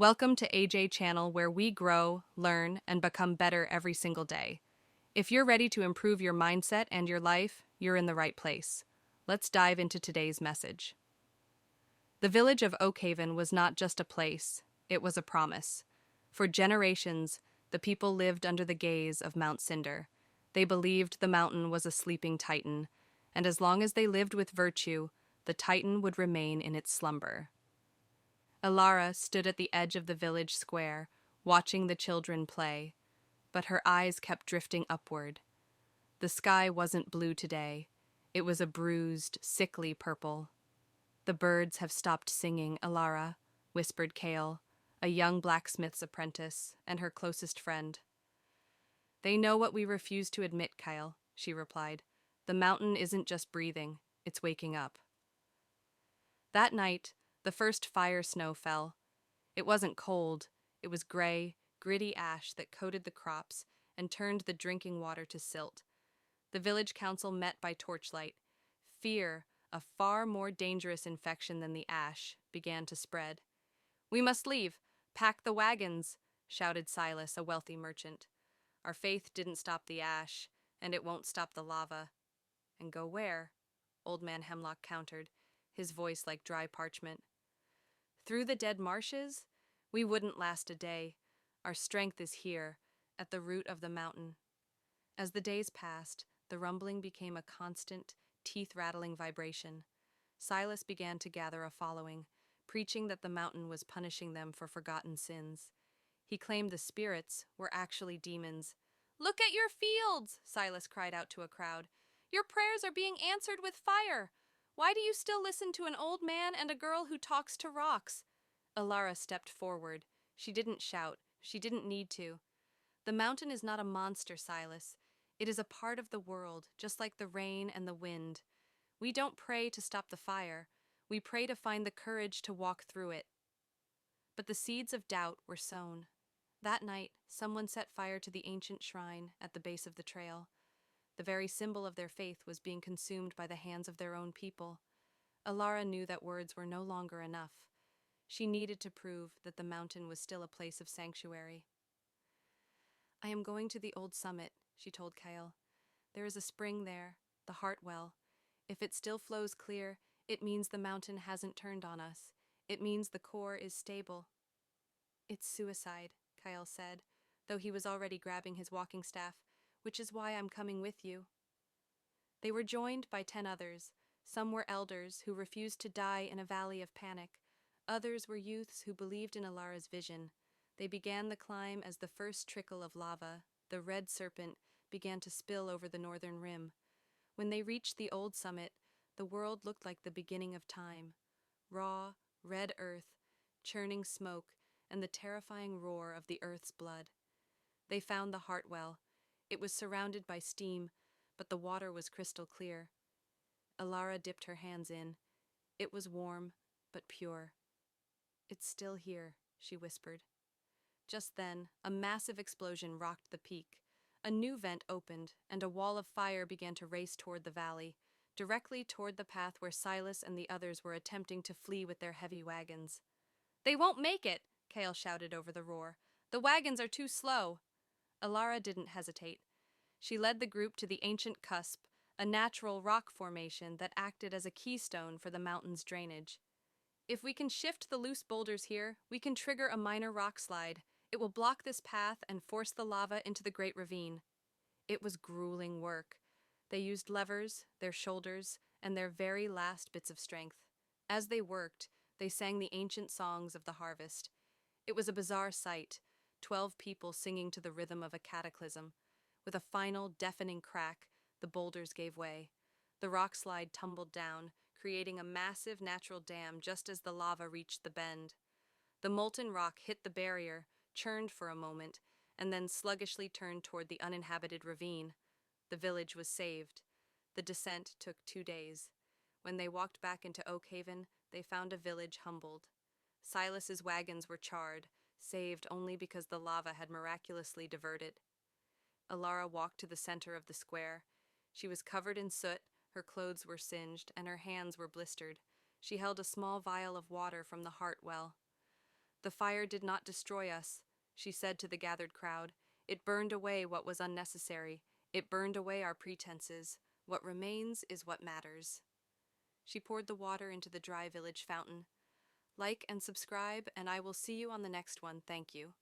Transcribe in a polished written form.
Welcome to AJ Channel, where we grow, learn, and become better every single day. If you're ready to improve your mindset and your life, you're in the right place. Let's dive into today's message. The village of Oakhaven was not just a place, it was a promise. For generations, the people lived under the gaze of Mount Cinder. They believed the mountain was a sleeping titan, and as long as they lived with virtue, the titan would remain in its slumber. Alara stood at the edge of the village square, watching the children play, but her eyes kept drifting upward. The sky wasn't blue today. It was a bruised, sickly purple. "The birds have stopped singing, Alara," whispered Kale, a young blacksmith's apprentice and her closest friend. "They know what we refuse to admit, Kyle," she replied. "The mountain isn't just breathing, it's waking up." That night, the first fire snow fell. It wasn't cold, it was gray, gritty ash that coated the crops and turned the drinking water to silt. The village council met by torchlight. Fear, a far more dangerous infection than the ash, began to spread. "We must leave. Pack the wagons," shouted Silas, a wealthy merchant. "Our faith didn't stop the ash, and it won't stop the lava." "And go where?" Old Man Hemlock countered, his voice like dry parchment. "Through the dead marshes? We wouldn't last a day. Our strength is here, at the root of the mountain." As the days passed, the rumbling became a constant, teeth-rattling vibration. Silas began to gather a following, preaching that the mountain was punishing them for forgotten sins. He claimed the spirits were actually demons. "Look at your fields!" Silas cried out to a crowd. "Your prayers are being answered with fire! Why do you still listen to an old man and a girl who talks to rocks?" Alara stepped forward. She didn't shout. She didn't need to. "The mountain is not a monster, Silas. It is a part of the world, just like the rain and the wind. We don't pray to stop the fire. We pray to find the courage to walk through it." But the seeds of doubt were sown. That night, someone set fire to the ancient shrine at the base of the trail. The very symbol of their faith was being consumed by the hands of their own people. Alara knew that words were no longer enough. She needed to prove that the mountain was still a place of sanctuary. "I am going to the old summit," she told Kyle. "There is a spring there, the Heartwell. If it still flows clear, it means the mountain hasn't turned on us. It means the core is stable." "It's suicide," Kyle said, though he was already grabbing his walking staff, "which is why I'm coming with you." They were joined by 10 others. Some were elders who refused to die in a valley of panic. Others were youths who believed in Alara's vision. They began the climb as the first trickle of lava, the red serpent, began to spill over the northern rim. When they reached the old summit, the world looked like the beginning of time. Raw, red earth, churning smoke, and the terrifying roar of the earth's blood. They found the Heartwell. It was surrounded by steam, but the water was crystal clear. Alara dipped her hands in. It was warm, but pure. "It's still here," she whispered. Just then, a massive explosion rocked the peak. A new vent opened, and a wall of fire began to race toward the valley, directly toward the path where Silas and the others were attempting to flee with their heavy wagons. "They won't make it!" Kale shouted over the roar. "The wagons are too slow." Alara didn't hesitate. She led the group to the ancient cusp, a natural rock formation that acted as a keystone for the mountain's drainage. "If we can shift the loose boulders here, we can trigger a minor rock slide. It will block this path and force the lava into the Great Ravine." It was grueling work. They used levers, their shoulders, and their very last bits of strength. As they worked, they sang the ancient songs of the harvest. It was a bizarre sight, 12 people singing to the rhythm of a cataclysm. With a final, deafening crack, the boulders gave way. The rock slide tumbled down, creating a massive natural dam just as the lava reached the bend. The molten rock hit the barrier, churned for a moment, and then sluggishly turned toward the uninhabited ravine. The village was saved. The descent took 2 days. When they walked back into Oakhaven, they found a village humbled. Silas's wagons were charred, saved only because the lava had miraculously diverted. Alara walked to the center of the square. She was covered in soot, her clothes were singed, and her hands were blistered. She held a small vial of water from the Heartwell. The fire did not destroy us, she said to the gathered crowd. It burned away what was unnecessary. It burned away our pretenses. What remains is what matters. She poured the water into the dry village fountain. Like and subscribe, and I will see you on the next one. Thank you.